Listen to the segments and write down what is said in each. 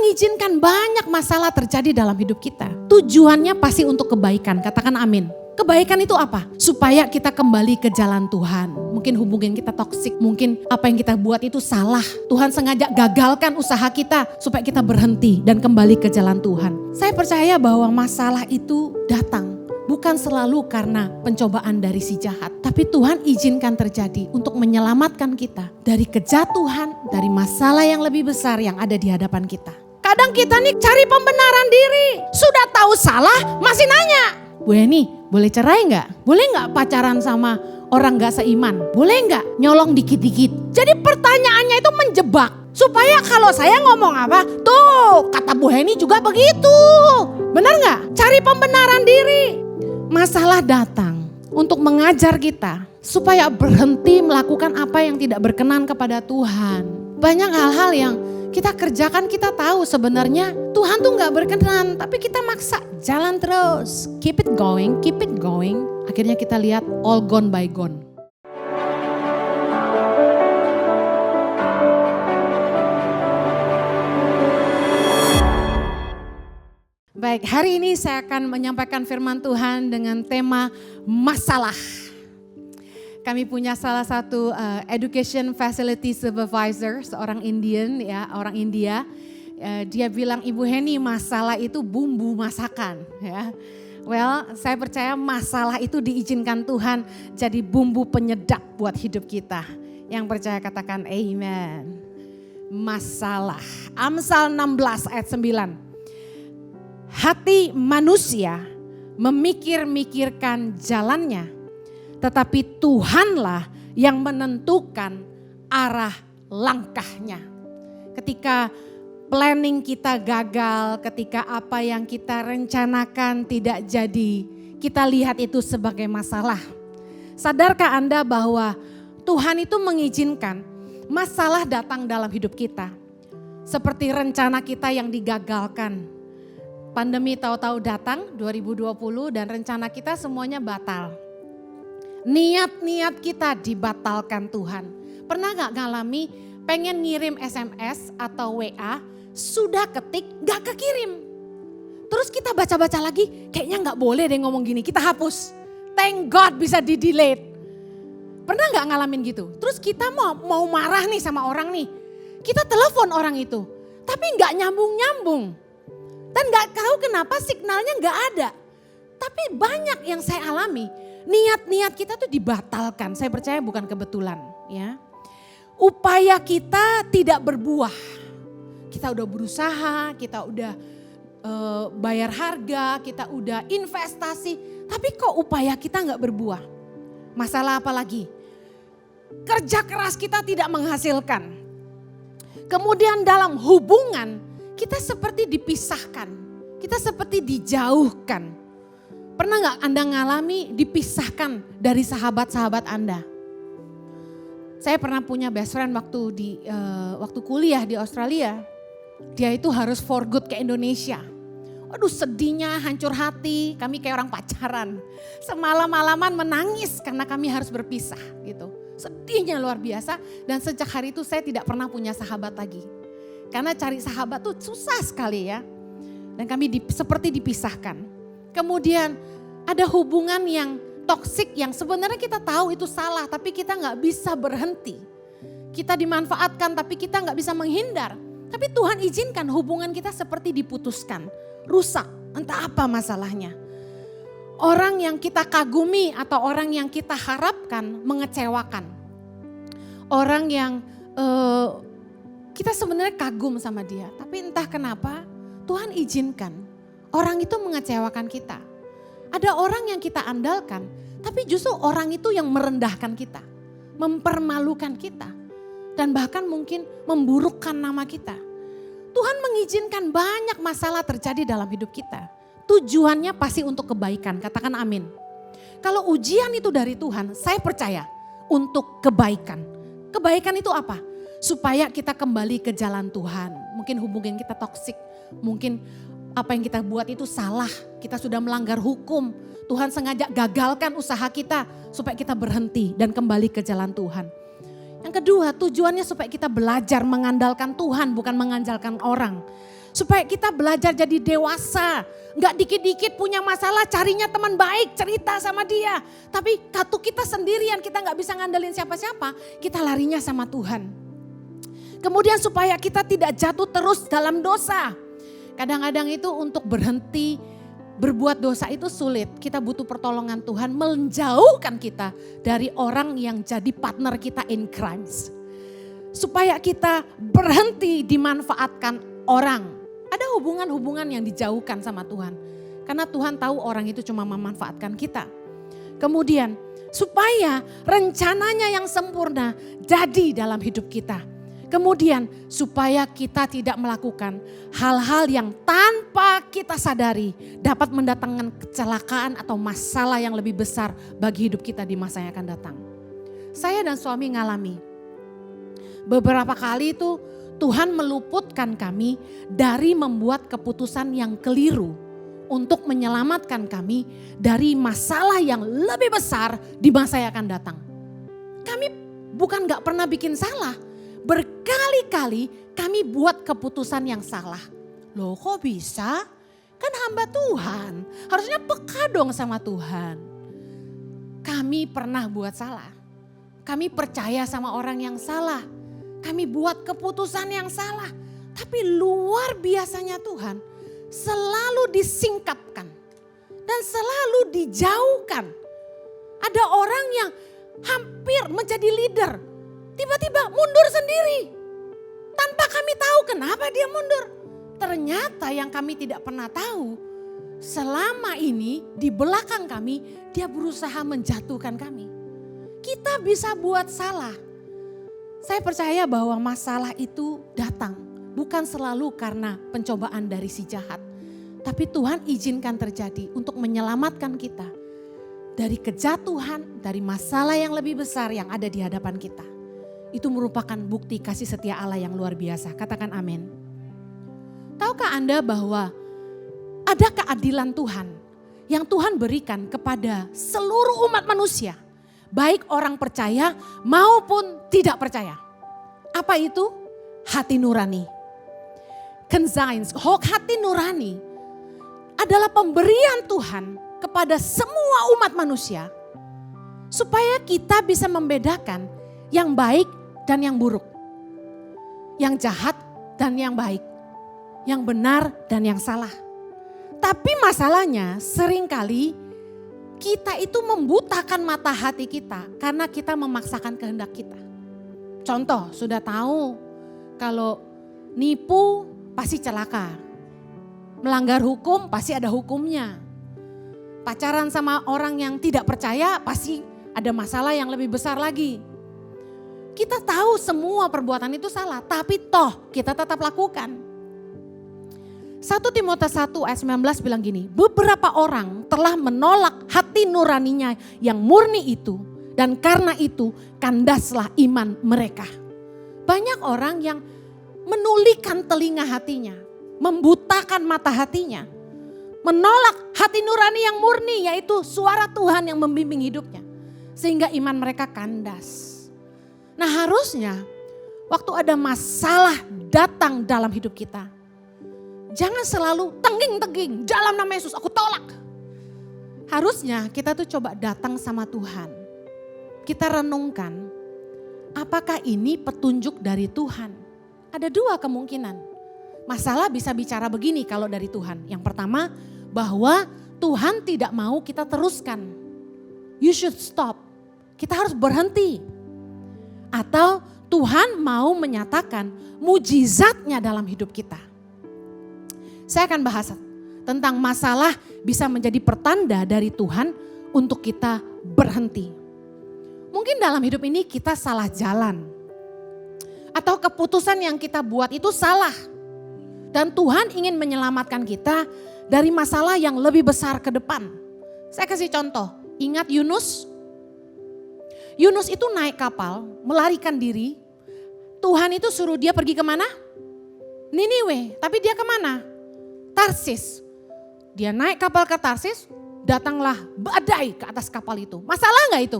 mengizinkan banyak masalah terjadi dalam hidup kita. Tujuannya pasti untuk kebaikan, katakan amin. Kebaikan itu apa? Supaya kita kembali ke jalan Tuhan. Mungkin hubungan kita toksik, mungkin apa yang kita buat itu salah. Tuhan sengaja gagalkan usaha kita supaya kita berhenti dan kembali ke jalan Tuhan. Saya percaya bahwa masalah itu datang bukan selalu karena pencobaan dari si jahat. Tapi Tuhan izinkan terjadi untuk menyelamatkan kita dari kejatuhan, dari masalah yang lebih besar yang ada di hadapan kita. Kadang kita nih cari pembenaran diri. Sudah tahu salah masih nanya. Bu Eni, boleh cerai nggak? Boleh nggak pacaran sama orang nggak seiman? Boleh nggak nyolong dikit-dikit? Jadi pertanyaannya itu menjebak. Supaya kalau saya ngomong apa, tuh kata Bu Eni juga begitu. Benar nggak? Cari pembenaran diri. Masalah datang untuk mengajar kita supaya berhenti melakukan apa yang tidak berkenan kepada Tuhan. Banyak hal-hal yang kita kerjakan, kita tahu sebenarnya Tuhan tuh gak berkenan, tapi kita maksa jalan terus. Keep it going, keep it going. Akhirnya kita lihat all gone by gone. Baik, hari ini saya akan menyampaikan firman Tuhan dengan tema masalah. Kami punya salah satu education facility supervisor, seorang Indian ya, orang India. Dia bilang, Ibu Heni, masalah itu bumbu masakan ya. Well, saya percaya masalah itu diizinkan Tuhan jadi bumbu penyedap buat hidup kita. Yang percaya katakan amen. Masalah. Amsal 16 ayat 9. Hati manusia memikir-mikirkan jalannya, tetapi Tuhanlah yang menentukan arah langkahnya. Ketika planning kita gagal, ketika apa yang kita rencanakan tidak jadi, kita lihat itu sebagai masalah. Sadarkah Anda bahwa Tuhan itu mengizinkan masalah datang dalam hidup kita? Seperti rencana kita yang digagalkan. Pandemi tahu-tahu datang 2020 dan rencana kita semuanya batal. Niat-niat kita dibatalkan Tuhan. Pernah gak ngalami pengen ngirim SMS atau WA, sudah ketik gak kekirim. Terus kita baca-baca lagi, kayaknya gak boleh deh ngomong gini, kita hapus. Thank God bisa di-delete. Pernah gak ngalamin gitu? Terus kita mau marah nih sama orang nih. Kita telepon orang itu, tapi gak nyambung-nyambung. Dan gak tahu kenapa signalnya gak ada. Tapi banyak yang saya alami, niat-niat kita tuh dibatalkan. Saya percaya bukan kebetulan ya. Upaya kita tidak berbuah. Kita udah berusaha, kita udah bayar harga, kita udah investasi. Tapi kok upaya kita gak berbuah. Masalah apa lagi? Kerja keras kita tidak menghasilkan. Kemudian dalam hubungan kita seperti dipisahkan. Kita seperti dijauhkan. Pernah gak Anda ngalami dipisahkan dari sahabat-sahabat Anda? Saya pernah punya best friend waktu kuliah di Australia. Dia itu harus for good ke Indonesia. Waduh sedihnya, hancur hati, kami kayak orang pacaran. Semalam-malaman menangis karena kami harus berpisah gitu. Sedihnya luar biasa dan sejak hari itu saya tidak pernah punya sahabat lagi. Karena cari sahabat tuh susah sekali ya. Dan kami seperti dipisahkan. Kemudian ada hubungan yang toksik yang sebenarnya kita tahu itu salah tapi kita gak bisa berhenti. Kita dimanfaatkan tapi kita gak bisa menghindar. Tapi Tuhan izinkan hubungan kita seperti diputuskan. Rusak, entah apa masalahnya. Orang yang kita kagumi atau orang yang kita harapkan mengecewakan. Orang yang kita sebenarnya kagum sama dia. Tapi entah kenapa Tuhan izinkan orang itu mengecewakan kita. Ada orang yang kita andalkan, tapi justru orang itu yang merendahkan kita, mempermalukan kita, dan bahkan mungkin memburukkan nama kita. Tuhan mengizinkan banyak masalah terjadi dalam hidup kita. Tujuannya pasti untuk kebaikan, katakan amin. Kalau ujian itu dari Tuhan, saya percaya untuk kebaikan. Kebaikan itu apa? Supaya kita kembali ke jalan Tuhan. Mungkin hubungan kita toksik, mungkin apa yang kita buat itu salah, kita sudah melanggar hukum. Tuhan sengaja gagalkan usaha kita supaya kita berhenti dan kembali ke jalan Tuhan. Yang kedua, tujuannya supaya kita belajar mengandalkan Tuhan, bukan mengandalkan orang. Supaya kita belajar jadi dewasa. Gak dikit-dikit punya masalah, carinya teman baik, cerita sama dia. Tapi katu kita sendirian, kita gak bisa ngandelin siapa-siapa, kita larinya sama Tuhan. Kemudian supaya kita tidak jatuh terus dalam dosa. Kadang-kadang itu untuk berhenti berbuat dosa itu sulit. Kita butuh pertolongan Tuhan menjauhkan kita dari orang yang jadi partner kita in crimes. Supaya kita berhenti dimanfaatkan orang. Ada hubungan-hubungan yang dijauhkan sama Tuhan. Karena Tuhan tahu orang itu cuma memanfaatkan kita. Kemudian supaya rencananya yang sempurna jadi dalam hidup kita. Kemudian supaya kita tidak melakukan hal-hal yang tanpa kita sadari dapat mendatangkan kecelakaan atau masalah yang lebih besar bagi hidup kita di masa yang akan datang. Saya dan suami ngalami beberapa kali itu Tuhan meluputkan kami dari membuat keputusan yang keliru untuk menyelamatkan kami dari masalah yang lebih besar di masa yang akan datang. Kami bukan gak pernah bikin salah. Berkali-kali kami buat keputusan yang salah. Loh kok bisa? Kan hamba Tuhan. Harusnya peka dong sama Tuhan. Kami pernah buat salah. Kami percaya sama orang yang salah. Kami buat keputusan yang salah. Tapi luar biasanya Tuhan selalu disingkapkan. Dan selalu dijauhkan. Ada orang yang hampir menjadi leader. Tiba-tiba mundur sendiri. Tanpa kami tahu kenapa dia mundur. Ternyata yang kami tidak pernah tahu. Selama ini di belakang kami dia berusaha menjatuhkan kami. Kita bisa buat salah. Saya percaya bahwa masalah itu datang. Bukan selalu karena pencobaan dari si jahat. Tapi Tuhan izinkan terjadi untuk menyelamatkan kita. Dari kejatuhan, dari masalah yang lebih besar yang ada di hadapan kita. Itu merupakan bukti kasih setia Allah yang luar biasa. Katakan amin. Tahukah Anda bahwa ada keadilan Tuhan yang Tuhan berikan kepada seluruh umat manusia. Baik orang percaya maupun tidak percaya. Apa itu? Hati nurani. Conscience, hati nurani adalah pemberian Tuhan kepada semua umat manusia. Supaya kita bisa membedakan yang baik dan yang buruk. Yang jahat dan yang baik. Yang benar dan yang salah. Tapi masalahnya seringkali kita itu membutakan mata hati kita karena kita memaksakan kehendak kita. Contoh, sudah tahu kalau nipu pasti celaka. Melanggar hukum pasti ada hukumnya. Pacaran sama orang yang tidak percaya pasti ada masalah yang lebih besar lagi. Kita tahu semua perbuatan itu salah, tapi toh kita tetap lakukan. 1 Timotius 1 ayat 19 bilang gini, beberapa orang telah menolak hati nuraninya yang murni itu, dan karena itu kandaslah iman mereka. Banyak orang yang menulikan telinga hatinya, membutakan mata hatinya, menolak hati nurani yang murni, yaitu suara Tuhan yang membimbing hidupnya. Sehingga iman mereka kandas. Nah harusnya waktu ada masalah datang dalam hidup kita. Jangan selalu tengging-tengging, dalam nama Yesus aku tolak. Harusnya kita tuh coba datang sama Tuhan. Kita renungkan, apakah ini petunjuk dari Tuhan? Ada dua kemungkinan. Masalah bisa bicara begini kalau dari Tuhan. Yang pertama, bahwa Tuhan tidak mau kita teruskan. You should stop. Kita harus berhenti. Atau Tuhan mau menyatakan mujizatnya dalam hidup kita. Saya akan bahas tentang masalah bisa menjadi pertanda dari Tuhan untuk kita berhenti. Mungkin dalam hidup ini kita salah jalan. Atau keputusan yang kita buat itu salah. Dan Tuhan ingin menyelamatkan kita dari masalah yang lebih besar ke depan. Saya kasih contoh, ingat Yunus? Yunus itu naik kapal, melarikan diri. Tuhan itu suruh dia pergi kemana? Niniwe, tapi dia kemana? Tarsis. Dia naik kapal ke Tarsis, datanglah badai ke atas kapal itu. Masalah gak itu?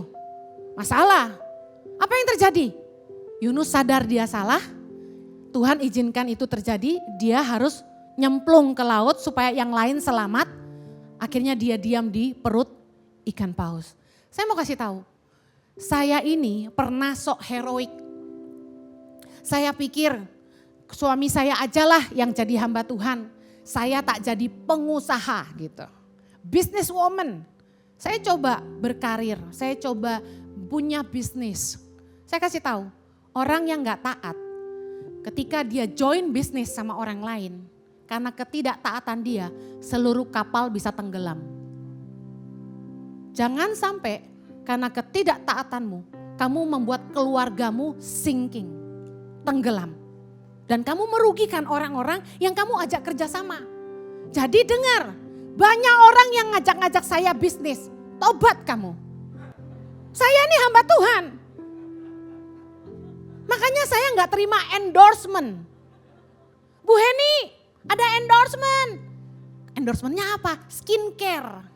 Masalah. Apa yang terjadi? Yunus sadar dia salah, Tuhan izinkan itu terjadi, dia harus nyemplung ke laut supaya yang lain selamat. Akhirnya dia diam di perut ikan paus. Saya mau kasih tahu, saya ini pernah sok heroik. Saya pikir suami saya ajalah yang jadi hamba Tuhan. Saya tak jadi pengusaha gitu. Businesswoman. Saya coba berkarir, saya coba punya bisnis. Saya kasih tahu, orang yang gak taat ketika dia join bisnis sama orang lain, karena ketidaktaatan dia, seluruh kapal bisa tenggelam. Jangan sampai karena ketidaktaatanmu, kamu membuat keluargamu sinking, tenggelam. Dan kamu merugikan orang-orang yang kamu ajak kerjasama. Jadi dengar, banyak orang yang ngajak-ngajak saya bisnis, tobat kamu. Saya ini hamba Tuhan. Makanya saya nggak terima endorsement. Bu Heni, ada endorsement. Endorsementnya apa? Skincare.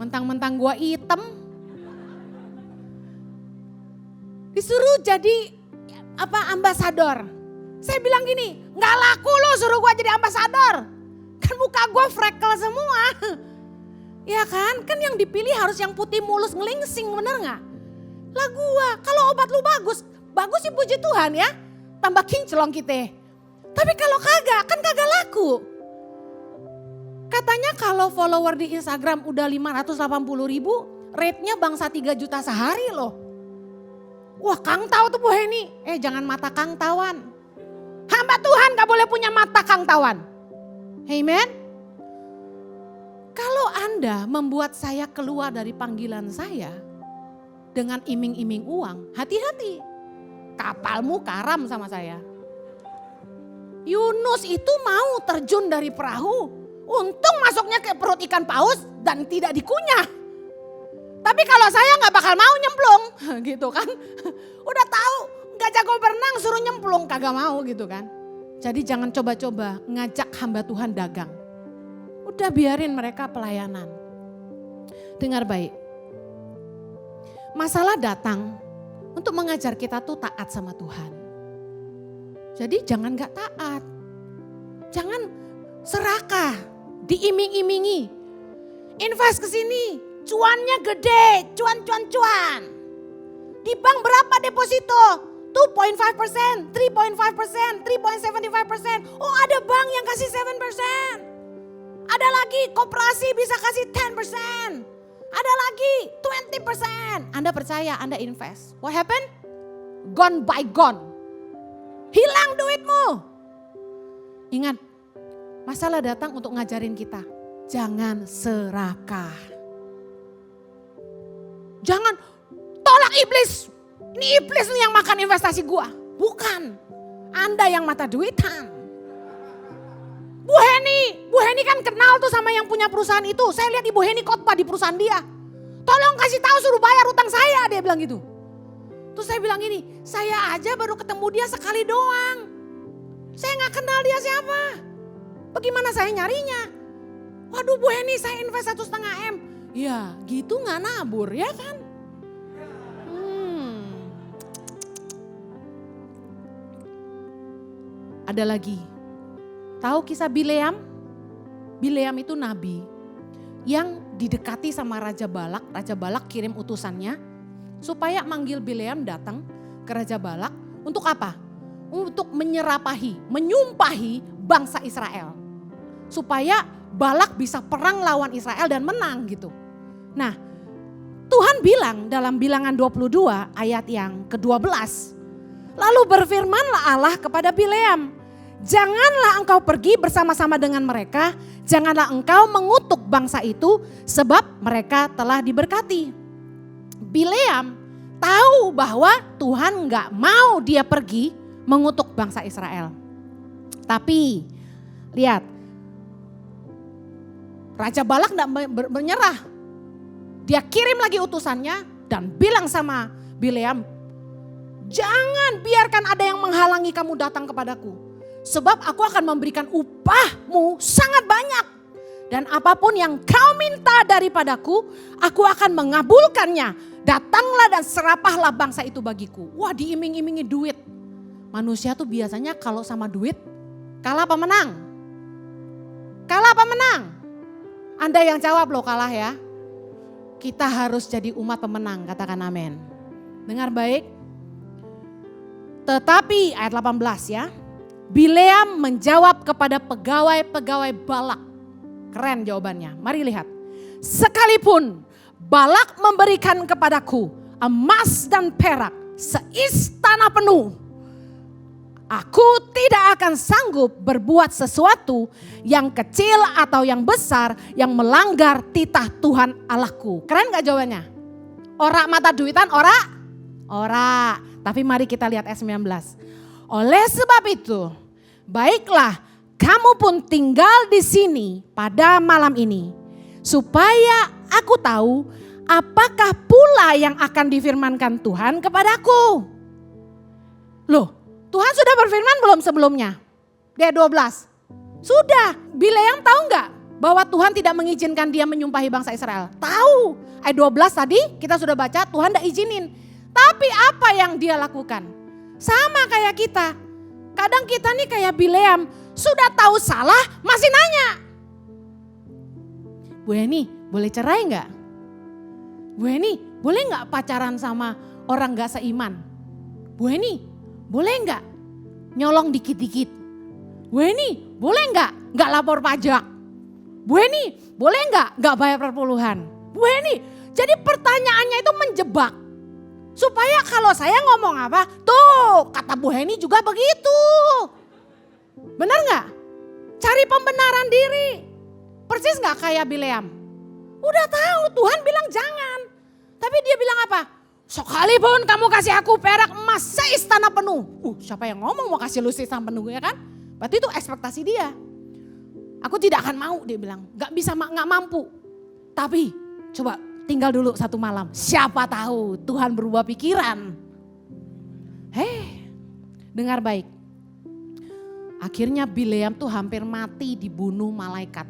Mentang-mentang gua hitam. Disuruh jadi ambasador. Saya bilang gini, nggak laku lo suruh gua jadi ambasador. Kan muka gua freckle semua. Ya kan yang dipilih harus yang putih mulus ngelingsing, bener nggak? Lah gua, kalau obat lu bagus sih puji Tuhan ya. Tambah kinclong kita. Tapi kalau kagak, kan kagak laku. Katanya kalau follower di Instagram udah 580.000, rate-nya bangsa 3 juta sehari loh. Wah Kang tahu tuh Bu Heni. Jangan mata Kang tawan. Hamba Tuhan gak boleh punya mata Kang tawan. Amen. Kalau Anda membuat saya keluar dari panggilan saya dengan iming-iming uang, hati-hati. Kapalmu karam sama saya. Yunus itu mau terjun dari perahu. Untung masuknya ke perut ikan paus dan tidak dikunyah. Tapi kalau saya gak bakal mau nyemplung. Gitu kan. Udah tahu gak jago berenang suruh nyemplung kagak mau gitu kan. Jadi jangan coba-coba ngajak hamba Tuhan dagang. Udah biarin mereka pelayanan. Dengar baik. Masalah datang untuk mengajar kita tuh taat sama Tuhan. Jadi jangan gak taat. Jangan serakah, diiming-imingi. Invest ke sini, cuannya gede, cuan. Di bank berapa deposito? 2.5%, 3.5%, 3.75%. Oh ada bank yang kasih 7%. Ada lagi koperasi bisa kasih 10%. Ada lagi 20%. Anda percaya, Anda invest. What happened? Gone by gone. Hilang duitmu. Ingat, masalah datang untuk ngajarin kita. Jangan serakah. Jangan tolak iblis. Ini iblis nih yang makan investasi gua. Bukan. Anda yang mata duitan. Bu Heni kan kenal tuh sama yang punya perusahaan itu. Saya lihat Ibu Heni khotbah di perusahaan dia. Tolong kasih tahu suruh bayar utang saya, dia bilang gitu. Terus saya bilang gini, saya aja baru ketemu dia sekali doang. Saya gak kenal dia siapa. Bagaimana saya nyarinya? Waduh Bu Heni saya invest 1,5 M. Ya gitu gak nabur ya kan. Ada lagi. Tahu kisah Bileam? Bileam itu nabi yang didekati sama Raja Balak. Raja Balak kirim utusannya supaya manggil Bileam datang ke Raja Balak. Untuk apa? Untuk menyumpahi bangsa Israel. Supaya Balak bisa perang lawan Israel dan menang gitu. Nah Tuhan bilang dalam Bilangan 22 ayat yang ke-12. Lalu berfirmanlah Allah kepada Bileam. Janganlah engkau pergi bersama-sama dengan mereka, janganlah engkau mengutuk bangsa itu sebab mereka telah diberkati. Bileam tahu bahwa Tuhan gak mau dia pergi mengutuk bangsa Israel. Tapi lihat, Raja Balak gak menyerah. Dia kirim lagi utusannya dan bilang sama Bileam, jangan biarkan ada yang menghalangi kamu datang kepadaku. Sebab aku akan memberikan upahmu sangat banyak. Dan apapun yang kau minta daripadaku, aku akan mengabulkannya. Datanglah dan serapahlah bangsa itu bagiku. Wah diiming-imingi duit. Manusia tuh biasanya kalau sama duit kalah apa menang? Kalah apa menang? Anda yang jawab loh kalah ya. Kita harus jadi umat pemenang, katakan amin. Dengar baik. Tetapi ayat 18 ya. Bileam menjawab kepada pegawai-pegawai Balak. Keren jawabannya. Mari lihat. Sekalipun Balak memberikan kepadaku emas dan perak seistana penuh, aku tidak akan sanggup berbuat sesuatu yang kecil atau yang besar yang melanggar titah Tuhan Allahku. Keren gak jawabannya? Ora mata duitan, ora. Tapi mari kita lihat ayat 19. Oleh sebab itu, baiklah kamu pun tinggal di sini pada malam ini, supaya aku tahu apakah pula yang akan difirmankan Tuhan kepadaku. Loh, Tuhan sudah berfirman belum sebelumnya? Di ayat 12. Sudah. Bileam tahu nggak bahwa Tuhan tidak mengizinkan dia menyumpahi bangsa Israel? Tahu. Ayat 12 tadi kita sudah baca, Tuhan tidak izinin. Tapi apa yang dia lakukan? Sama kayak kita. Kadang kita nih kayak Bileam, sudah tahu salah masih nanya. Bu Eni, boleh cerai nggak? Bu Eni, boleh nggak pacaran sama orang nggak seiman? Bu Eni, boleh nggak nyolong dikit-dikit? Bu Eni, boleh nggak lapor pajak? Bu Eni, boleh nggak bayar perpuluhan? Bu Eni, jadi pertanyaannya itu menjebak. Supaya kalau saya ngomong apa, tuh kata Bu Heni juga begitu. Benar nggak? Cari pembenaran diri. Persis nggak kayak Bileam? Udah tahu Tuhan bilang jangan. Tapi dia bilang apa? Sekalipun kamu kasih aku perak emas seistana penuh. Siapa yang ngomong mau kasih lu seistana penuh ya kan? Berarti itu ekspektasi dia. Aku tidak akan mau dia bilang. Gak bisa, gak mampu. Tapi coba tinggal dulu satu malam. Siapa tahu Tuhan berubah pikiran. Dengar baik. Akhirnya Bileam tuh hampir mati dibunuh malaikat.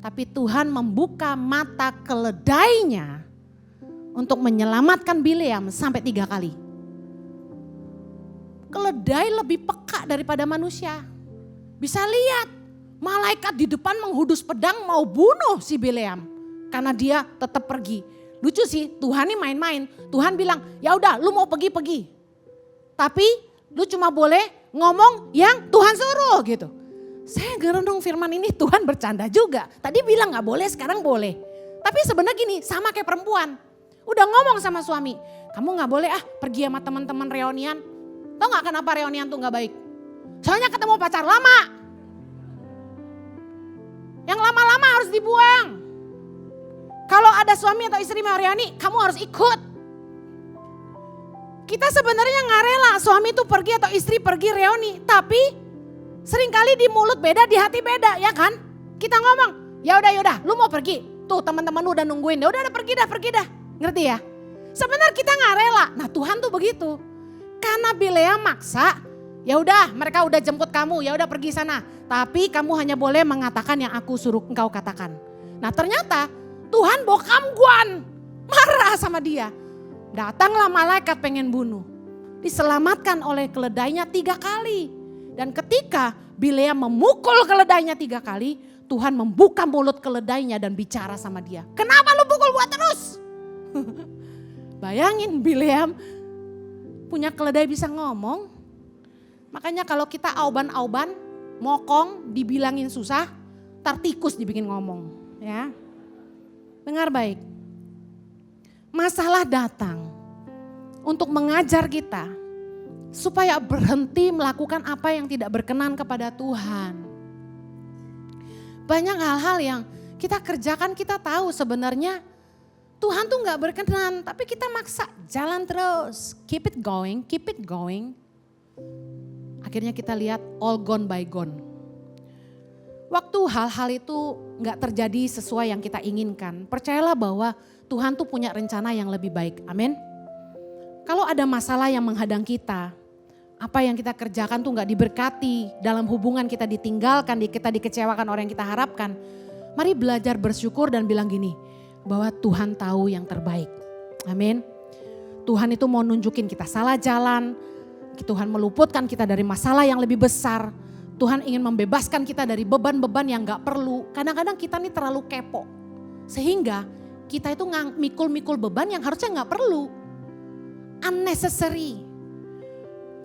Tapi Tuhan membuka mata keledainya untuk menyelamatkan Bileam sampai 3 kali. Keledai lebih peka daripada manusia. Bisa lihat malaikat di depan menghudus pedang mau bunuh si Bileam. Karena dia tetap pergi. Lucu sih, Tuhan ini main-main. Tuhan bilang, ya udah lu mau pergi. Tapi lu cuma boleh ngomong yang Tuhan suruh gitu. Saya gerendong firman ini Tuhan bercanda juga. Tadi bilang gak boleh, sekarang boleh. Tapi sebenarnya gini, sama kayak perempuan. Udah ngomong sama suami, kamu gak boleh pergi sama teman-teman reunian. Tahu gak kenapa reunian tuh gak baik? Soalnya ketemu pacar lama. Yang lama-lama harus dibuang. Kalau ada suami atau istri mau reuni, kamu harus ikut. Kita sebenarnya nggak rela suami itu pergi atau istri pergi reuni. Tapi seringkali di mulut beda, di hati beda ya kan. Kita ngomong, ya udah, lu mau pergi. Tuh teman-teman lu udah nungguin, ya udah pergi dah. Ngerti ya? Sebenarnya kita nggak rela. Nah Tuhan tuh begitu. Karena Bileam maksa, ya udah mereka udah jemput kamu, ya udah pergi sana. Tapi kamu hanya boleh mengatakan yang aku suruh engkau katakan. Nah ternyata Tuhan bokam guan, marah sama dia. Datanglah malaikat pengen bunuh. Diselamatkan oleh keledainya 3 kali. Dan ketika Bileam memukul keledainya 3 kali, Tuhan membuka mulut keledainya dan bicara sama dia. Kenapa lu pukul gua terus? Bayangin Bileam punya keledai bisa ngomong. Makanya kalau kita auban-auban, mokong, dibilangin susah, tar tikus dibikin ngomong. Ya. Dengar baik, masalah datang untuk mengajar kita supaya berhenti melakukan apa yang tidak berkenan kepada Tuhan. Banyak hal-hal yang kita kerjakan kita tahu sebenarnya Tuhan tuh gak berkenan, tapi kita maksa jalan terus, keep it going. Akhirnya kita lihat all gone by gone. Waktu hal-hal itu gak terjadi sesuai yang kita inginkan, percayalah bahwa Tuhan tuh punya rencana yang lebih baik. Amin. Kalau ada masalah yang menghadang kita, apa yang kita kerjakan tuh gak diberkati, dalam hubungan kita ditinggalkan, kita dikecewakan orang yang kita harapkan. Mari belajar bersyukur dan bilang gini, bahwa Tuhan tahu yang terbaik. Amin. Tuhan itu mau nunjukin kita salah jalan, Tuhan meluputkan kita dari masalah yang lebih besar. Tuhan ingin membebaskan kita dari beban-beban yang gak perlu. Kadang-kadang kita nih terlalu kepo. Sehingga kita itu mikul-mikul beban yang harusnya gak perlu. Unnecessary.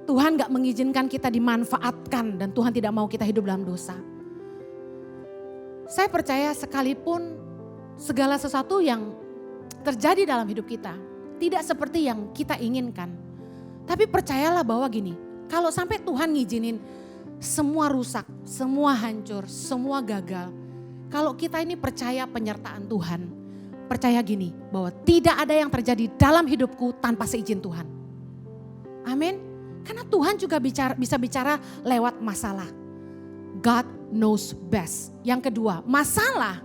Tuhan gak mengizinkan kita dimanfaatkan dan Tuhan tidak mau kita hidup dalam dosa. Saya percaya sekalipun segala sesuatu yang terjadi dalam hidup kita tidak seperti yang kita inginkan. Tapi percayalah bahwa gini, kalau sampai Tuhan ngizinin semua rusak, semua hancur, semua gagal. Kalau kita ini percaya penyertaan Tuhan, percaya gini bahwa tidak ada yang terjadi dalam hidupku tanpa seizin Tuhan. Amin. Karena Tuhan juga bisa bicara lewat masalah. God knows best. Yang kedua, masalah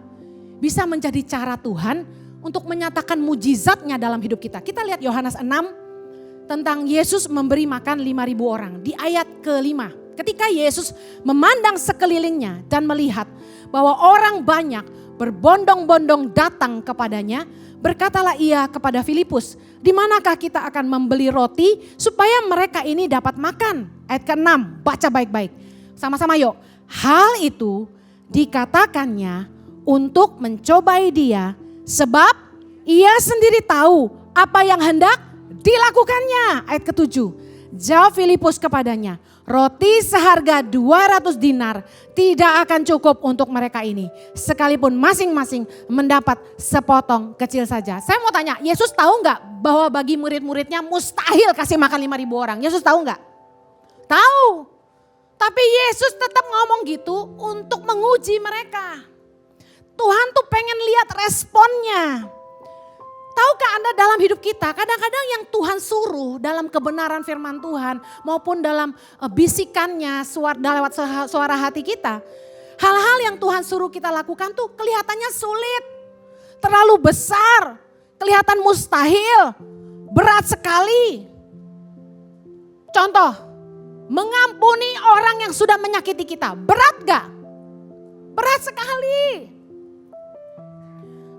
bisa menjadi cara Tuhan untuk menyatakan mujizatnya dalam hidup kita. Kita lihat Yohanes 6 tentang Yesus memberi makan 5.000 orang. Di ayat ke-5. Ketika Yesus memandang sekelilingnya dan melihat bahwa orang banyak berbondong-bondong datang kepadanya, berkatalah ia kepada Filipus, di manakah kita akan membeli roti supaya mereka ini dapat makan? Ayat ke-6, baca baik-baik. Sama-sama yuk. Hal itu dikatakannya untuk mencobai dia, sebab ia sendiri tahu apa yang hendak dilakukannya. Ayat ke-7, jawab Filipus kepadanya, roti seharga 200 dinar tidak akan cukup untuk mereka ini. Sekalipun masing-masing mendapat sepotong kecil saja. Saya mau tanya, Yesus tahu nggak bahwa bagi murid-muridnya mustahil kasih makan 5.000 orang? Yesus tahu nggak? Tahu. Tapi Yesus tetap ngomong gitu untuk menguji mereka. Tuhan tuh pengen lihat responnya. Tahukah Anda dalam hidup kita kadang-kadang yang Tuhan suruh dalam kebenaran firman Tuhan maupun dalam bisikannya lewat suara hati kita. Hal-hal yang Tuhan suruh kita lakukan tuh kelihatannya sulit. Terlalu besar, kelihatan mustahil, berat sekali. Contoh, mengampuni orang yang sudah menyakiti kita. Berat gak? Berat sekali.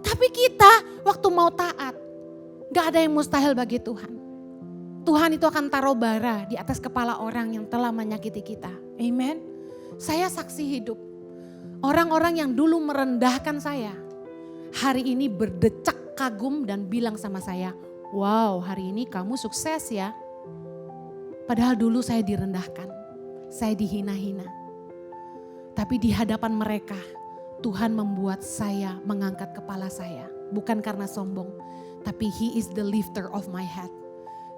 Tapi kita waktu mau taat, gak ada yang mustahil bagi Tuhan. Tuhan itu akan taruh bara di atas kepala orang yang telah menyakiti kita. Amen. Saya saksi hidup. Orang-orang yang dulu merendahkan saya, hari ini berdecak kagum dan bilang sama saya, wow, hari ini kamu sukses ya. Padahal dulu saya direndahkan, saya dihina-hina. Tapi di hadapan mereka, Tuhan membuat saya mengangkat kepala saya. Bukan karena sombong, tapi He is the lifter of my head.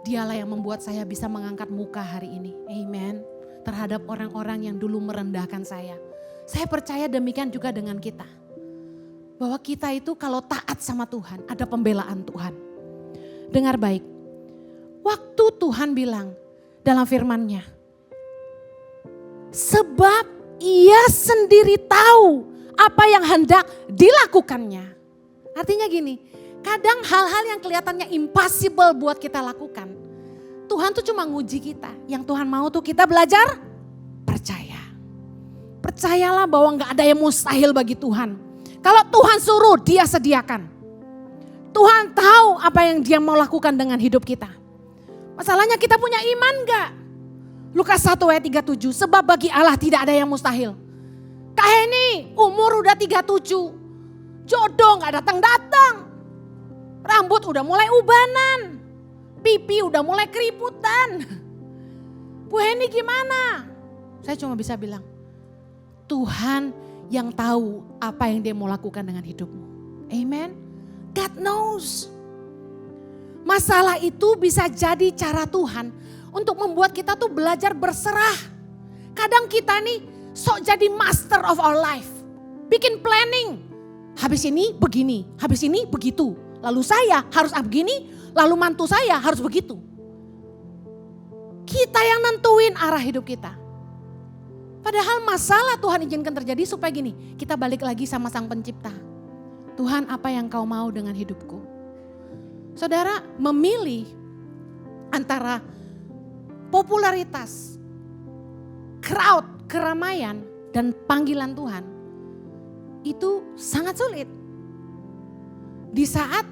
Dialah yang membuat saya bisa mengangkat muka hari ini. Amen. Terhadap orang-orang yang dulu merendahkan saya. Saya percaya demikian juga dengan kita. Bahwa kita itu kalau taat sama Tuhan, ada pembelaan Tuhan. Dengar baik. Waktu Tuhan bilang dalam firman-Nya, sebab Ia sendiri tahu apa yang hendak dilakukannya. Artinya gini, kadang hal-hal yang kelihatannya impossible buat kita lakukan. Tuhan tuh cuma nguji kita. Yang Tuhan mau tuh kita belajar percaya. Percayalah bahwa gak ada yang mustahil bagi Tuhan. Kalau Tuhan suruh, Dia sediakan. Tuhan tahu apa yang Dia mau lakukan dengan hidup kita. Masalahnya kita punya iman gak? Lukas 1 ayat 37, sebab bagi Allah tidak ada yang mustahil. Kak Heni umur udah 37, jodoh gak datang-datang. Rambut udah mulai ubanan, pipi udah mulai keriputan. Bu Heni gimana? Saya cuma bisa bilang, Tuhan yang tahu apa yang Dia mau lakukan dengan hidupmu. Amen. God knows. Masalah itu bisa jadi cara Tuhan untuk membuat kita tuh belajar berserah. Kadang kita nih sok jadi master of our life. Bikin planning. Habis ini begini, habis ini begitu. Lalu saya harus begini, lalu mantu saya harus begitu. Kita yang nentuin arah hidup kita. Padahal masalah Tuhan izinkan terjadi supaya gini, kita balik lagi sama Sang Pencipta. Tuhan, apa yang Kau mau dengan hidupku? Saudara, memilih antara popularitas, crowd, keramaian, dan panggilan Tuhan, itu sangat sulit. Di saat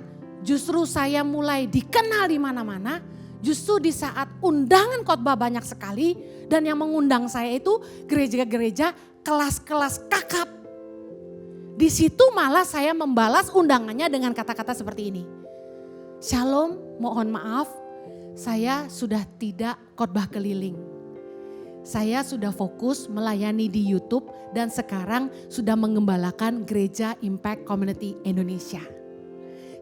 justru saya mulai dikenal di mana-mana, Justru di saat undangan khotbah banyak sekali dan yang mengundang saya itu gereja-gereja kelas-kelas kakap. Di situ malah saya membalas undangannya dengan kata-kata seperti ini. Shalom, mohon maaf, saya sudah tidak khotbah keliling. Saya sudah fokus melayani di YouTube dan sekarang sudah mengembalakan Gereja Impact Community Indonesia.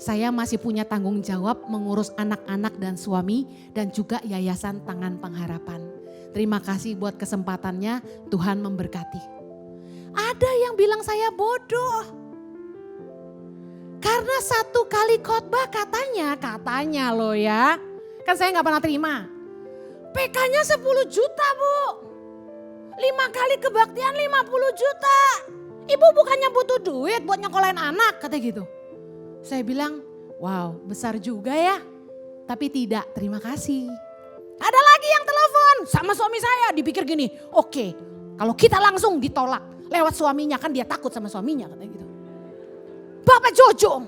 Saya masih punya tanggung jawab mengurus anak-anak dan suami dan juga Yayasan Tangan Pengharapan. Terima kasih buat kesempatannya, Tuhan memberkati. Ada yang bilang saya bodoh. Karena satu kali khotbah katanya loh ya. Kan saya gak pernah terima. PK-nya 10 juta Bu. 5 kali kebaktian 50 juta. Ibu bukannya butuh duit buat nyekolahin anak, kata gitu. Saya bilang, wow besar juga ya. Tapi tidak, terima kasih. Ada lagi yang telepon sama suami saya, dipikir gini, oke, kalau kita langsung ditolak lewat suaminya, kan dia takut sama suaminya, katanya gitu. Bapak Jojo,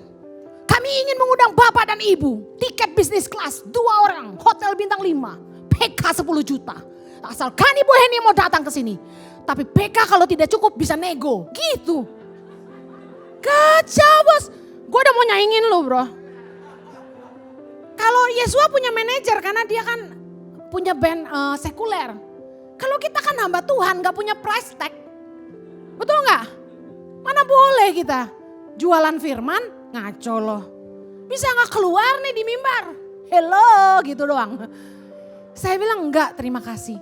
kami ingin mengundang Bapak dan Ibu, tiket bisnis kelas 2 orang, hotel bintang 5. PK 10 juta. Asalkan Ibu Heni mau datang ke sini. Tapi PK kalau tidak cukup bisa nego. Gitu. Kacau bos. Gue udah mau nyaingin lo bro. Kalau Yesua punya manajer karena dia kan punya band sekuler. Kalau kita kan hamba Tuhan gak punya price tag. Betul gak? Mana boleh kita jualan firman ngaco loh. Bisa gak keluar nih di mimbar. Hello gitu doang. Saya bilang enggak, terima kasih.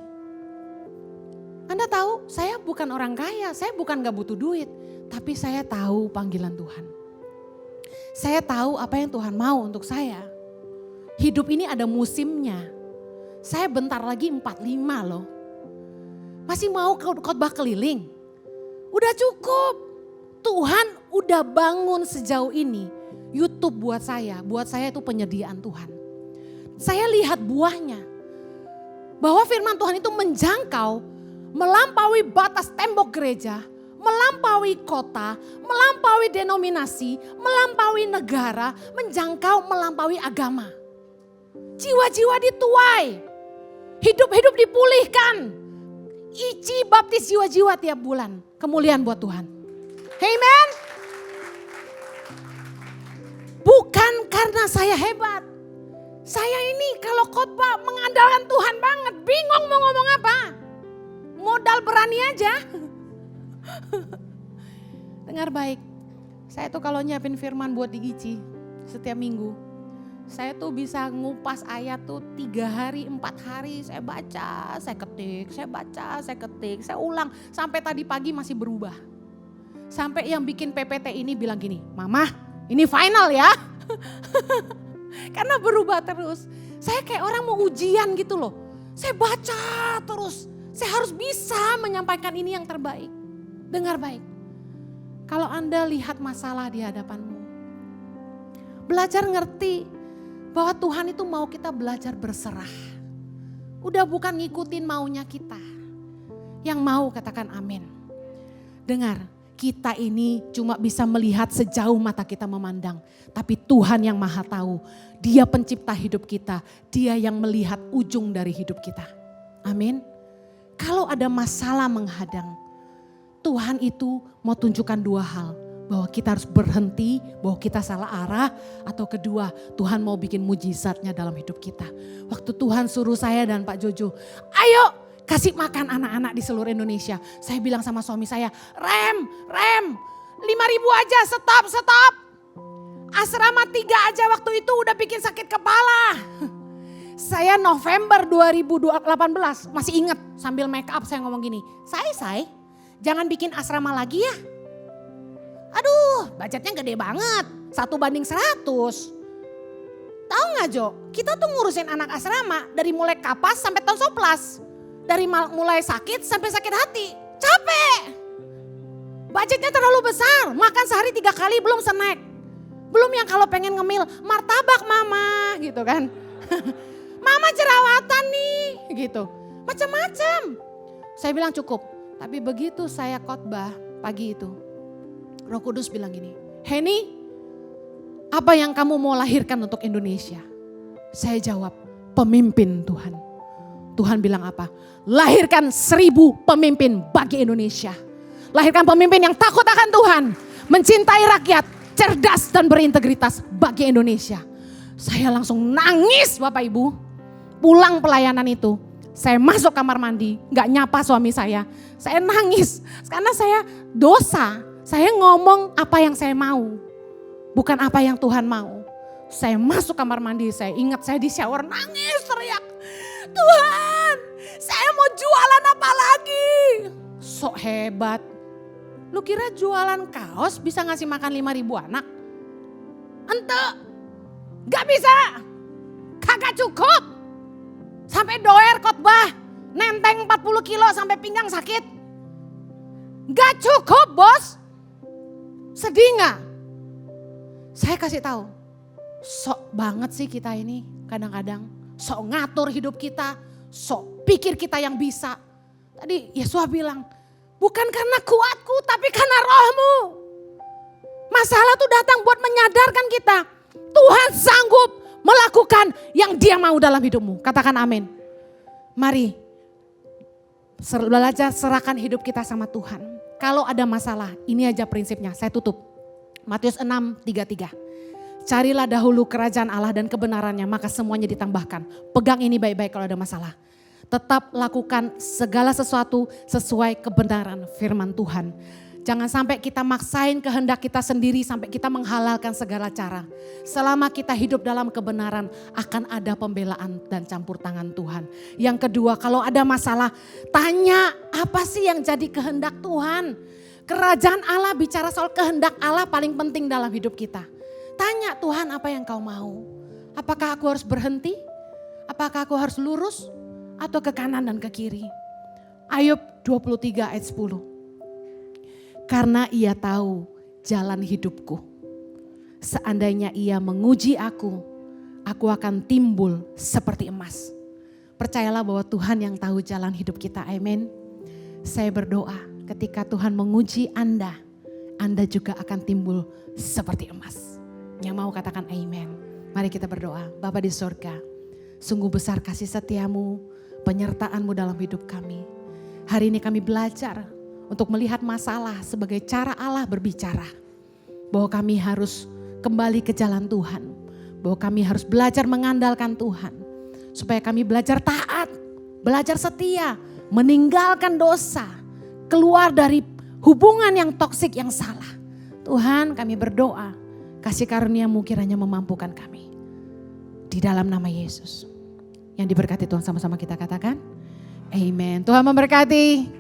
Anda tahu saya bukan orang kaya, saya bukan gak butuh duit. Tapi saya tahu panggilan Tuhan. Saya tahu apa yang Tuhan mau untuk saya. Hidup ini ada musimnya. Saya bentar lagi 45 loh. Masih mau khotbah keliling? Udah cukup. Tuhan udah bangun sejauh ini. YouTube buat saya itu penyediaan Tuhan. Saya lihat buahnya. Bahwa firman Tuhan itu menjangkau, melampaui batas tembok gereja, melampaui kota, melampaui denominasi, melampaui negara, menjangkau melampaui agama. Jiwa-jiwa dituai, hidup-hidup dipulihkan. Ici baptis jiwa-jiwa tiap bulan, kemuliaan buat Tuhan. Amen. Bukan karena saya hebat. Saya ini kalau khotbah mengandalkan Tuhan banget, bingung mau ngomong apa. Modal berani aja. Dengar baik, saya tuh kalau nyiapin firman buat di ICI setiap minggu. Saya tuh bisa ngupas ayat tuh 3 hari, 4 hari saya baca, saya ketik, saya baca, saya ketik, saya ulang. Sampai tadi pagi masih berubah. Sampai yang bikin PPT ini bilang gini, Mama ini final ya. Karena berubah terus. Saya kayak orang mau ujian gitu loh. Saya baca terus. Saya harus bisa menyampaikan ini yang terbaik. Dengar baik. Kalau Anda lihat masalah di hadapanmu. Belajar ngerti bahwa Tuhan itu mau kita belajar berserah. Udah bukan ngikutin maunya kita. Yang mau katakan amin. Dengar. Kita ini cuma bisa melihat sejauh mata kita memandang. Tapi Tuhan yang maha tahu. Dia pencipta hidup kita. Dia yang melihat ujung dari hidup kita. Amin. Kalau ada masalah menghadang. Tuhan itu mau tunjukkan 2 hal. Bahwa kita harus berhenti, bahwa kita salah arah. Atau kedua, Tuhan mau bikin mujizatnya dalam hidup kita. Waktu Tuhan suruh saya dan Pak Jojo, ayo kasih makan anak-anak di seluruh Indonesia. Saya bilang sama suami saya, rem, 5.000 aja, stop. Asrama 3 aja waktu itu udah bikin sakit kepala. Saya November 2018 masih ingat sambil make up saya ngomong gini, Say, jangan bikin asrama lagi ya. Aduh, budgetnya gede banget, 1:100. Tahu gak Jo, kita tuh ngurusin anak asrama dari mulai kapas sampai tonsoplas. Dari mulai sakit sampai sakit hati, capek. Budgetnya terlalu besar, makan sehari 3 kali belum snack. Belum yang kalau pengen ngemil, martabak mama gitu kan. Mama jerawatan nih gitu, macam-macam. Saya bilang cukup, tapi begitu saya khotbah pagi itu. Roh Kudus bilang gini, Heni apa yang kamu mau lahirkan untuk Indonesia? Saya jawab, pemimpin Tuhan. Tuhan bilang apa? Lahirkan 1000 pemimpin bagi Indonesia. Lahirkan pemimpin yang takut akan Tuhan, mencintai rakyat, cerdas dan berintegritas bagi Indonesia. Saya langsung nangis Bapak Ibu. Pulang pelayanan itu, saya masuk kamar mandi, gak nyapa suami saya. Saya nangis karena saya dosa. Saya ngomong apa yang saya mau, bukan apa yang Tuhan mau. Saya masuk kamar mandi, saya ingat saya di shower nangis teriak. Tuhan, saya mau jualan apa lagi? Sok hebat. Lu kira jualan kaos bisa ngasih makan 5.000 anak? Ente, gak bisa. Kagak cukup. Sampai doer khotbah, nenteng 40 kilo sampai pinggang sakit. Gak cukup bos. Sedih gak? Saya kasih tahu, sok banget sih kita ini kadang-kadang. Sok ngatur hidup kita, sok pikir kita yang bisa. Tadi Yesus bilang, bukan karena kuatku tapi karena rohmu. Masalah tuh datang buat menyadarkan kita. Tuhan sanggup melakukan yang dia mau dalam hidupmu. Katakan amin. Mari belajar serahkan hidup kita sama Tuhan. Kalau ada masalah, ini aja prinsipnya. Saya tutup. Matius 6:33. Carilah dahulu kerajaan Allah dan kebenarannya, maka semuanya ditambahkan. Pegang ini baik-baik kalau ada masalah. Tetap lakukan segala sesuatu sesuai kebenaran firman Tuhan. Jangan sampai kita maksain kehendak kita sendiri sampai kita menghalalkan segala cara. Selama kita hidup dalam kebenaran akan ada pembelaan dan campur tangan Tuhan. Yang kedua, kalau ada masalah tanya apa sih yang jadi kehendak Tuhan. Kerajaan Allah bicara soal kehendak Allah paling penting dalam hidup kita. Tanya Tuhan apa yang kau mau. Apakah aku harus berhenti? Apakah aku harus lurus? Atau ke kanan dan ke kiri? Ayub 23 ayat 10. Karena ia tahu jalan hidupku. Seandainya ia menguji aku akan timbul seperti emas. Percayalah bahwa Tuhan yang tahu jalan hidup kita, amin. Saya berdoa ketika Tuhan menguji Anda juga akan timbul seperti emas. Yang mau katakan amin. Mari kita berdoa. Bapa di surga, sungguh besar kasih setiamu, penyertaan-Mu dalam hidup kami. Hari ini kami belajar untuk melihat masalah sebagai cara Allah berbicara. Bahwa kami harus kembali ke jalan Tuhan. Bahwa kami harus belajar mengandalkan Tuhan. Supaya kami belajar taat, belajar setia, meninggalkan dosa. Keluar dari hubungan yang toksik yang salah. Tuhan kami berdoa, kasih karunia-Mu kiranya memampukan kami. Di dalam nama Yesus. Yang diberkati Tuhan sama-sama kita katakan. Amen. Tuhan memberkati.